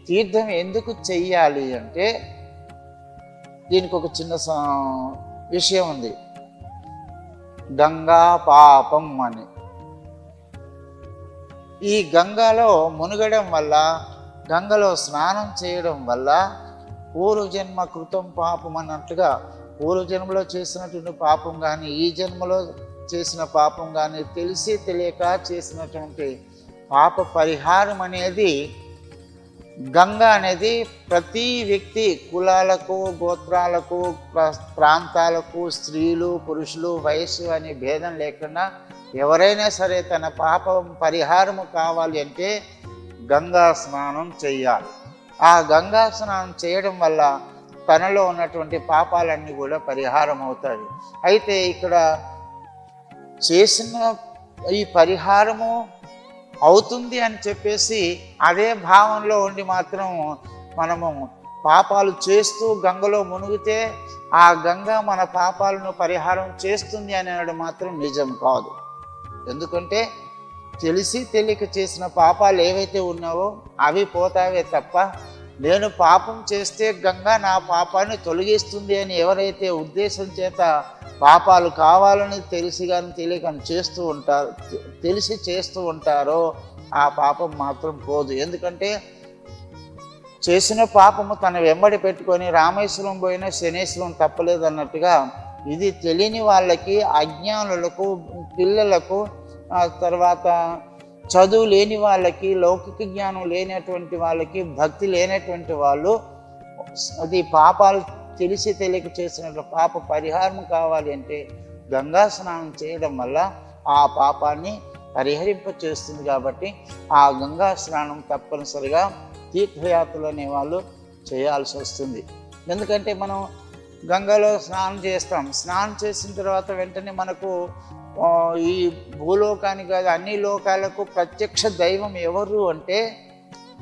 తీర్థం ఎందుకు చెయ్యాలి అంటే దీనికి ఒక చిన్న విషయం ఉంది. గంగా పాపం అని. ఈ గంగాలో మునగడం వల్ల, గంగలో స్నానం చేయడం వల్ల పూర్వజన్మ కృతం పాపం అన్నట్టుగా పూర్వజన్మలో చేసినటువంటి పాపం కానీ, ఈ జన్మలో చేసిన పాపం కానీ, తెలిసి తెలియక చేసినటువంటి పాప పరిహారం అనేది గంగా అనేది ప్రతి వ్యక్తి, కులాలకు, గోత్రాలకు, ప్రాంతాలకు, స్త్రీలు, పురుషులు, వయస్సు అనే భేదం లేకుండా ఎవరైనా సరే తన పాపం పరిహారము కావాలి అంటే గంగా స్నానం చేయాలి. ఆ గంగా స్నానం చేయడం వల్ల తనలో ఉన్నటువంటి పాపాలన్నీ కూడా పరిహారం అవుతాయి. అయితే ఇక్కడ చేసిన ఈ పరిహారము అవుతుంది అని చెప్పేసి అదే భావంలో ఉండి మాత్రం మనము పాపాలు చేస్తూ గంగలో మునిగితే ఆ గంగ మన పాపాలను పరిహారం చేస్తుంది అనేది మాత్రం నిజం కాదు. ఎందుకంటే తెలిసి తెలియక చేసిన పాపాలు ఏవైతే ఉన్నావో అవి పోతావే తప్ప నేను పాపం చేస్తే గంగ నా పాపాన్ని తొలగిస్తుంది అని ఎవరైతే ఉద్దేశం చేత పాపాలు కావాలని తెలిసి కానీ తెలియకని చేస్తూ ఉంటారు, తెలిసి చేస్తూ ఉంటారో ఆ పాపం మాత్రం పోదు. ఎందుకంటే చేసిన పాపము తన వెంబడి పెట్టుకొని రామేశ్వరం పోయినా శనేశ్వరం తప్పలేదు అన్నట్టుగా ఇది తెలియని వాళ్ళకి, అజ్ఞానులకు, పిల్లలకు, తర్వాత చదువు లేని వాళ్ళకి, లౌకిక జ్ఞానం లేనటువంటి వాళ్ళకి, భక్తి లేనటువంటి వాళ్ళు అది పాపాలు తెలిసి తెలియక చేసిన పాప పరిహారం కావాలి అంటే గంగా స్నానం చేయడం వల్ల ఆ పాపాన్ని పరిహరింప చేస్తుంది. కాబట్టి ఆ గంగా స్నానం తప్పనిసరిగా తీర్థయాత్రలు అనే వాళ్ళు చేయాల్సి వస్తుంది. ఎందుకంటే మనం గంగలో స్నానం చేస్తాం. స్నానం చేసిన తర్వాత వెంటనే మనకు ఈ భూలోకానికి కాదు అన్ని లోకాలకు ప్రత్యక్ష దైవం ఎవరు అంటే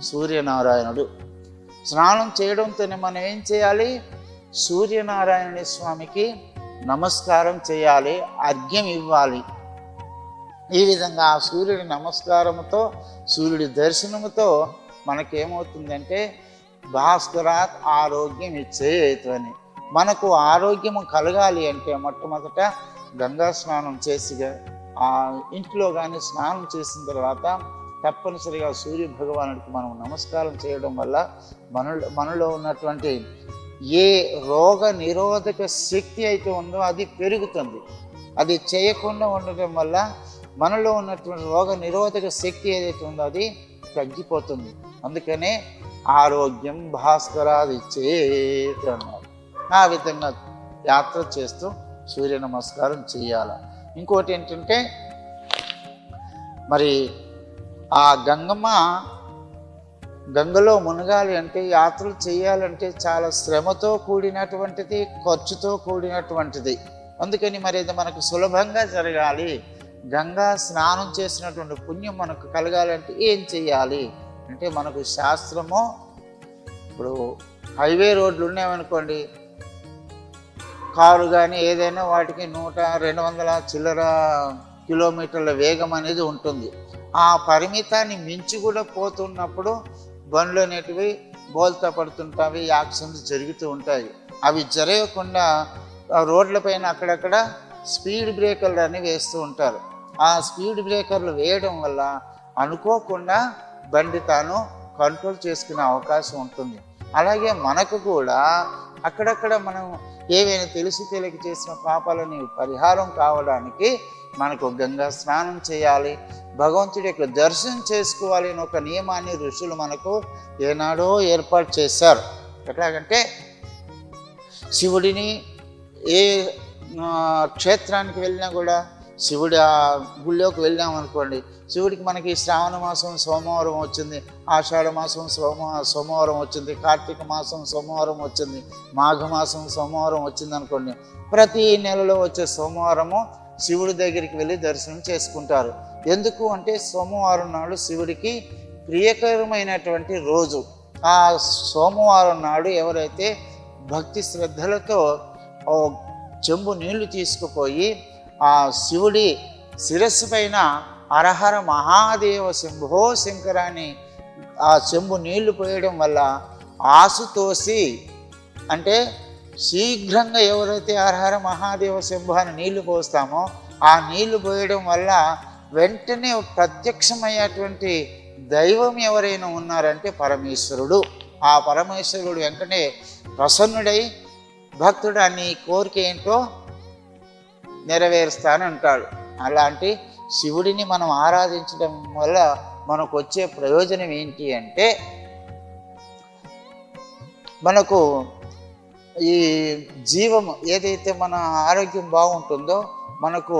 సూర్యనారాయణుడు. స్నానం చేయడంతోనే మనం ఏం చేయాలి? సూర్యనారాయణ స్వామికి నమస్కారం చేయాలి, అర్ఘ్యం ఇవ్వాలి. ఈ విధంగా ఆ సూర్యుడి నమస్కారముతో, సూర్యుడి దర్శనముతో మనకేమవుతుందంటే భాస్కరాత్ ఆరోగ్యం ఇచ్చేయతు అని. మనకు ఆరోగ్యము కలగాలి అంటే మొట్టమొదట గంగా స్నానం చేసి ఆ ఇంట్లో కానీ స్నానం చేసిన తర్వాత తప్పనిసరిగా సూర్య భగవానుడికి మనం నమస్కారం చేయడం వల్ల మనలో ఉన్నటువంటి ఏ రోగ నిరోధక శక్తి అయితే ఉందో అది పెరుగుతుంది. అది చేయకుండా ఉండటం వల్ల మనలో ఉన్నటువంటి రోగ నిరోధక శక్తి ఏదైతే ఉందో అది తగ్గిపోతుంది. అందుకనే ఆరోగ్యం భాస్కరాది చేత్ అన్నారు. ఆ విధంగా యాత్ర చేస్తూ సూర్య నమస్కారం చేయాలి. ఇంకోటి ఏంటంటే మరి ఆ గంగలో మునగాలి అంటే, యాత్రలు చేయాలంటే చాలా శ్రమతో కూడినటువంటిది, ఖర్చుతో కూడినటువంటిది. అందుకని మరి ఇది మనకు సులభంగా జరగాలి, గంగా స్నానం చేసినటువంటి పుణ్యం మనకు కలగాలంటే ఏం చేయాలి అంటే మనకు శాస్త్రము, ఇప్పుడు హైవే రోడ్లు ఉన్నాయనుకోండి, కారు కానీ ఏదైనా వాటికి 100-200 చిల్లర కిలోమీటర్ల వేగం అనేది ఉంటుంది. ఆ పరిమితాన్ని మించి కూడా పోతున్నప్పుడు బండ్లు అనేటివి బోల్తా పడుతుంటాయి, యాక్సిడెంట్స్ జరుగుతూ ఉంటాయి. అవి జరగకుండా రోడ్లపైన అక్కడక్కడ స్పీడ్ బ్రేకర్లు అని వేస్తూ ఉంటారు. ఆ స్పీడ్ బ్రేకర్లు వేయడం వల్ల అనుకోకుండా బండి తాను కంట్రోల్ చేసుకునే అవకాశం ఉంటుంది. అలాగే మనకు కూడా అక్కడక్కడ మనం ఏవైనా తెలిసి తెలియక చేసిన పాపాలని పరిహారం కావడానికి మనకు గంగా స్నానం చేయాలి, భగవంతుడి యొక్క దర్శనం చేసుకోవాలి అని ఒక నియమాన్ని ఋషులు మనకు ఏనాడో ఏర్పాటు చేశారు. ఎట్లాగంటే శివుడిని ఏ క్షేత్రానికి వెళ్ళినా కూడా, శివుడి ఆ గుళ్ళోకి వెళ్ళామనుకోండి, శివుడికి మనకి శ్రావణ మాసం సోమవారం వచ్చింది, ఆషాఢ మాసం సోమవారం వచ్చింది, కార్తీక మాసం సోమవారం వచ్చింది, మాఘమాసం సోమవారం వచ్చింది అనుకోండి, ప్రతి నెలలో వచ్చే సోమవారము శివుడి దగ్గరికి వెళ్ళి దర్శనం చేసుకుంటారు. ఎందుకు అంటే సోమవారం నాడు శివుడికి ప్రియకరమైనటువంటి రోజు. ఆ సోమవారం నాడు ఎవరైతే భక్తి శ్రద్ధలతో చెంబు నీళ్లు తీసుకుపోయి ఆ శివుడి శిరస్సు పైన హరహర మహాదేవ శంభో శంకరాన్ని ఆ చెంబు నీళ్లు పోయడం వల్ల ఆసుతోసి అంటే శీఘ్రంగా ఎవరైతే హరహర మహాదేవ శంభు అని నీళ్లు పోస్తామో ఆ నీళ్లు పోయడం వల్ల వెంటనే ప్రత్యక్షమయ్యేటువంటి దైవం ఎవరైనా ఉన్నారంటే పరమేశ్వరుడు. ఆ పరమేశ్వరుడు వెంటనే ప్రసన్నుడై భక్తుడు నీ కోరిక ఏంటో నెరవేరుస్తానంటాడు. అలాంటి శివుడిని మనం ఆరాధించడం వల్ల మనకు వచ్చే ప్రయోజనం ఏంటి అంటే మనకు ఈ జీవం ఏదైతే మన ఆరోగ్యం బాగుంటుందో మనకు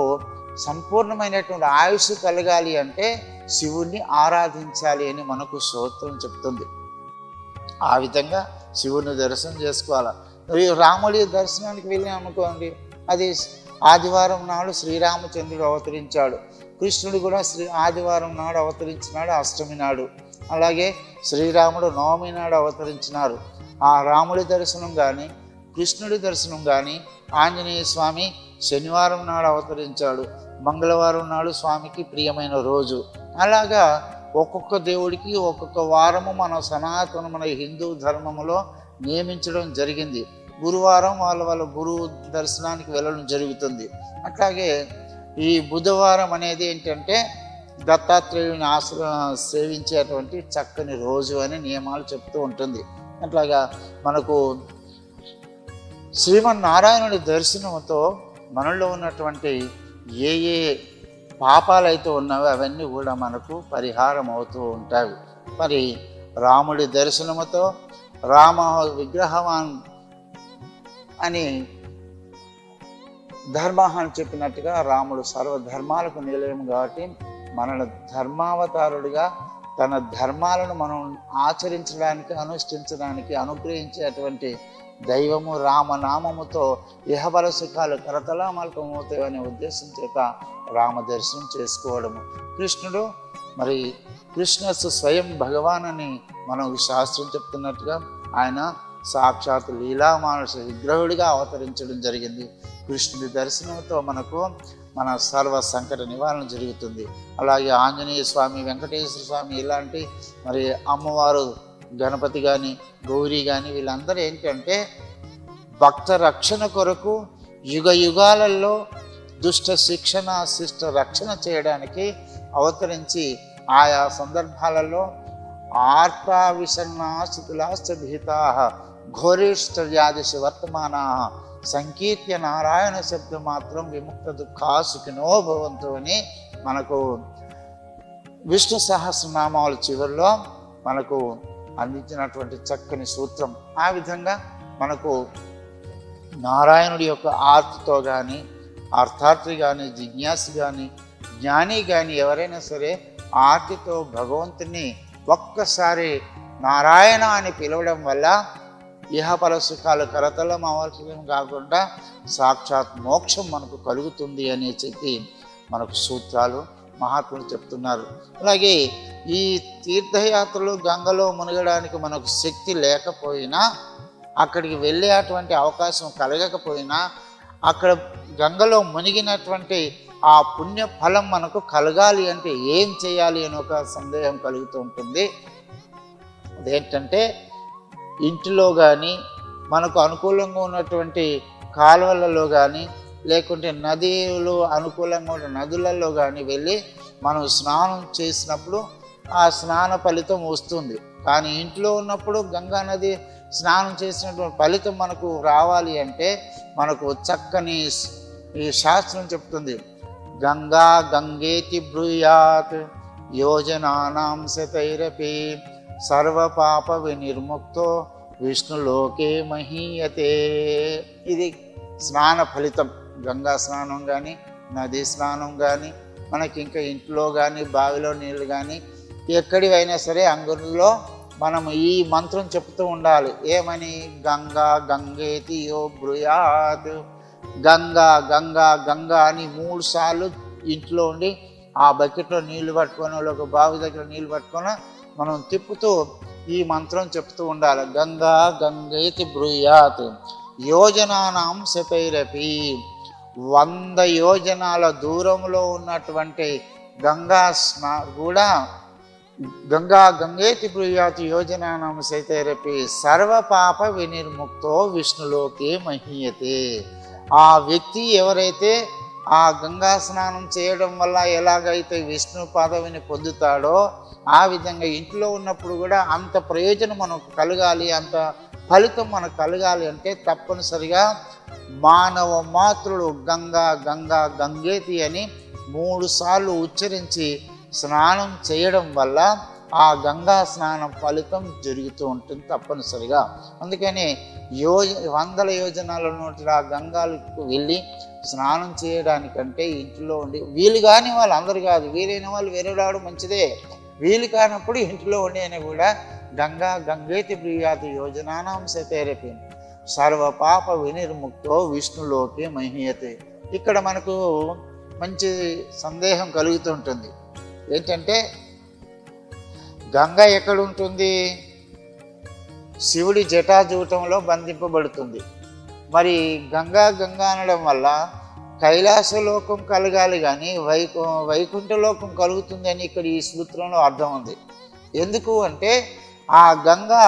సంపూర్ణమైనటువంటి ఆయుష్ కలగాలి అంటే శివుణ్ణి ఆరాధించాలి అని మనకు స్తోత్రం చెప్తుంది. ఆ విధంగా శివుని దర్శనం చేసుకోవాలి. రాముడి దర్శనానికి వెళ్ళాం అనుకోండి, అది ఆదివారం నాడు శ్రీరామచంద్రుడు అవతరించాడు. కృష్ణుడు కూడా ఆదివారం నాడు అవతరించినాడు, అష్టమి నాడు. అలాగే శ్రీరాముడు నవమి నాడు అవతరించినారు. ఆ రాముడి దర్శనం కానీ కృష్ణుడి దర్శనం కానీ ఆంజనేయ స్వామి శనివారం నాడు అవతరించాడు, మంగళవారం నాడు స్వామికి ప్రియమైన రోజు. అలాగా ఒక్కొక్క దేవుడికి ఒక్కొక్క వారము మన సనాతన మన హిందూ ధర్మములో నియమించడం జరిగింది. గురువారం వాళ్ళ గురువు దర్శనానికి వెళ్ళడం జరుగుతుంది. అట్లాగే ఈ బుధవారం అనేది ఏంటంటే దత్తాత్రేయుని సేవించేటువంటి చక్కని రోజు అని నియమాలు చెప్తూ ఉంటుంది. అట్లాగా మనకు శ్రీమన్నారాయణుడి దర్శనంతో మనలో ఉన్నటువంటి ఏ ఏ పాపాలు అయితే ఉన్నావో అవన్నీ కూడా మనకు పరిహారం అవుతూ ఉంటాయి. మరి రాముడి దర్శనముతో రామ విగ్రహవాన్ అని ధర్మాన్ని చెప్పినట్టుగా రాముడు సర్వధర్మాలకు నిలయం కాబట్టి మన ధర్మావతారుడిగా తన ధర్మాలను మనం ఆచరించడానికి అనుష్ఠించడానికి అనుగ్రహించేటువంటి దైవము రామనామముతో ఇహబల సుఖాలు కరతలామల్పమవుతాయి అనే ఉద్దేశం చేత రామ దర్శనం చేసుకోవడము. కృష్ణుడు మరి కృష్ణస్సు స్వయం భగవాన్ అని మనకు శాస్త్రం చెప్తున్నట్టుగా ఆయన సాక్షాత్ లీలామానుష విగ్రహుడిగా అవతరించడం జరిగింది. కృష్ణుడి దర్శనంతో మనకు మన సర్వ సంకట నివారణ జరుగుతుంది. అలాగే ఆంజనేయ స్వామి, వెంకటేశ్వర స్వామి ఇలాంటి మరి అమ్మవారు గణపతి కానీ గౌరీ కానీ వీళ్ళందరూ ఏంటంటే భక్త రక్షణ కొరకు యుగ యుగాలలో దుష్ట శిక్షణ శిష్ట రక్షణ చేయడానికి అవతరించి ఆయా సందర్భాలలో ఆర్తావిషన్నాశితులాశ్చభీతా ఘోరేష్ట వ్యాధిష వర్తమానా సంకీర్త్య నారాయణ శబ్దం మాత్రం విముక్త దుఃఖాసుకినో భవంతు అని మనకు విష్ణు సహస్రనామాల చివరిలో మనకు అందించినటువంటి చక్కని సూత్రం. ఆ విధంగా మనకు నారాయణుడి యొక్క ఆర్తితో కానీ అర్థార్థి కానీ జిజ్ఞాసి కానీ జ్ఞాని కానీ ఎవరైనా సరే ఆర్తితో భగవంతుని ఒక్కసారి నారాయణ అని పిలవడం వల్ల ఇహపర సుఖాలు కరతలం అవసరం కాకుండా సాక్షాత్ మోక్షం మనకు కలుగుతుంది అని చెప్పి మనకు సూత్రాలు మహాత్ములు చెప్తున్నారు. అలాగే ఈ తీర్థయాత్రలు గంగలో మునగడానికి మనకు శక్తి లేకపోయినా అక్కడికి వెళ్ళేటువంటి అవకాశం కలగకపోయినా అక్కడ గంగలో మునిగినటువంటి ఆ పుణ్య ఫలం మనకు కలగాలి అంటే ఏం చేయాలి అని ఒక సందేహం కలుగుతూ ఉంటుంది. అదేంటంటే ఇంటిలో కానీ మనకు అనుకూలంగా ఉన్నటువంటి కాలువలలో కానీ లేకుంటే నదులు అనుకూలంగా ఉన్న నదులలో కానీ వెళ్ళి మనం స్నానం చేసినప్పుడు ఆ స్నాన ఫలితం వస్తుంది. కానీ ఇంట్లో ఉన్నప్పుడు గంగా నది స్నానం చేసినటువంటి ఫలితం మనకు రావాలి అంటే మనకు చక్కని ఈ శాస్త్రం చెప్తుంది. గంగా గంగేతి బ్రూయాత్ యోజనానాం శతైరపి సర్వపాప వినిర్ముక్తో విష్ణులోకే మహీయతే. ఇది స్నాన ఫలితం. గంగా స్నానం కానీ నదీ స్నానం కానీ మనకి ఇంకా ఇంట్లో కానీ బావిలో నీళ్ళు కానీ ఎక్కడివైనా సరే అంగుల్లో మనం ఈ మంత్రం చెప్తూ ఉండాలి. ఏమని? గంగా గంగేతి యో బ్రూయాత్. గంగా గంగా గంగా అని 3 సార్లు ఇంట్లో ఉండి ఆ బకెట్లో నీళ్లు పట్టుకొని ఒక బావి దగ్గర నీళ్లు పట్టుకొని మనం తిప్పుతూ ఈ మంత్రం చెప్తూ ఉండాలి. గంగా గంగేతి బ్రూయాత్ యోజనానాం శతైరపి. 100 యోజనాల దూరంలో ఉన్నటువంటి గంగా కూడా గంగా గంగేతి బ్రూయాతి యోజనానాం సైతైరపి సర్వపాప వినిర్ముక్తో విష్ణులోకే మహీయతే. ఆ వ్యక్తి ఎవరైతే ఆ గంగా స్నానం చేయడం వల్ల ఎలాగైతే విష్ణు పదవిని పొందుతాడో ఆ విధంగా ఇంట్లో ఉన్నప్పుడు కూడా అంత ప్రయోజనం మనకు కలగాలి, అంత ఫలితం మనకు కలగాలి అంటే తప్పనిసరిగా మానవ మాతృడు గంగా గంగా గంగేతి అని 3 సార్లు ఉచ్చరించి స్నానం చేయడం వల్ల ఆ గంగా స్నానం ఫలితం జరుగుతూ ఉంటుంది తప్పనిసరిగా. అందుకని వందల యోజనాల నుండి ఆ గంగాలకు వెళ్ళి స్నానం చేయడానికంటే ఇంట్లో ఉండి, వీలు కాని వాళ్ళు అందరు కాదు, వీలైన వాళ్ళు వేరే రావడం మంచిదే, వీలు కానప్పుడు ఇంట్లో ఉండి అని కూడా గంగా గంగేతి ప్రియాతి యోజనానాం సతేరపి సర్వ పాప వినిర్ముక్తో విష్ణులోకి మహీయతే. ఇక్కడ మనకు మంచి సందేహం కలుగుతుంటుంది. ఏంటంటే గంగ ఎక్కడ ఉంటుంది? శివుడి జటాజూటంలో బంధింపబడుతుంది. మరి గంగా గంగా అనడం వల్ల కైలాసలోకం కలగాలి కానీ వైకుంఠలోకం కలుగుతుంది అని ఇక్కడ ఈ సూత్రంలో అర్థం ఉంది. ఎందుకు అంటే ఆ గంగా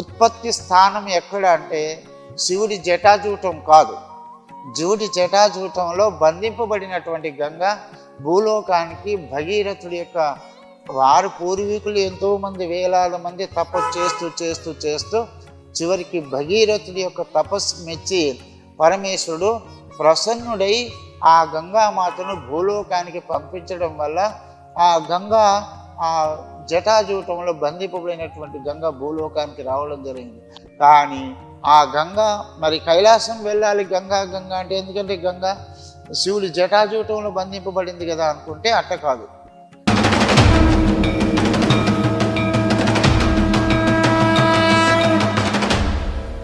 ఉత్పత్తి స్థానం ఎక్కడ అంటే శివుడి జటాజూటం కాదు, శివుడి జటాజూటంలో బంధింపబడినటువంటి గంగ భూలోకానికి భగీరథుడి యొక్క వారి పూర్వీకులు ఎంతోమంది వేలాది మంది తపస్సు చేస్తూ చేస్తూ చేస్తూ చివరికి భగీరథుడి యొక్క తపస్సు మెచ్చి పరమేశ్వరుడు ప్రసన్నుడై ఆ గంగామాతను భూలోకానికి పంపించడం వల్ల ఆ గంగా ఆ జటాజూటంలో బంధింపబడినటువంటి గంగ భూలోకానికి రావడం జరిగింది. కానీ ఆ గంగ మరి కైలాసం వెళ్ళాలి గంగా గంగా అంటే, ఎందుకంటే గంగ శివుడి జటాజూటంలో బంధింపబడింది కదా అనుకుంటే అట్ట కాదు.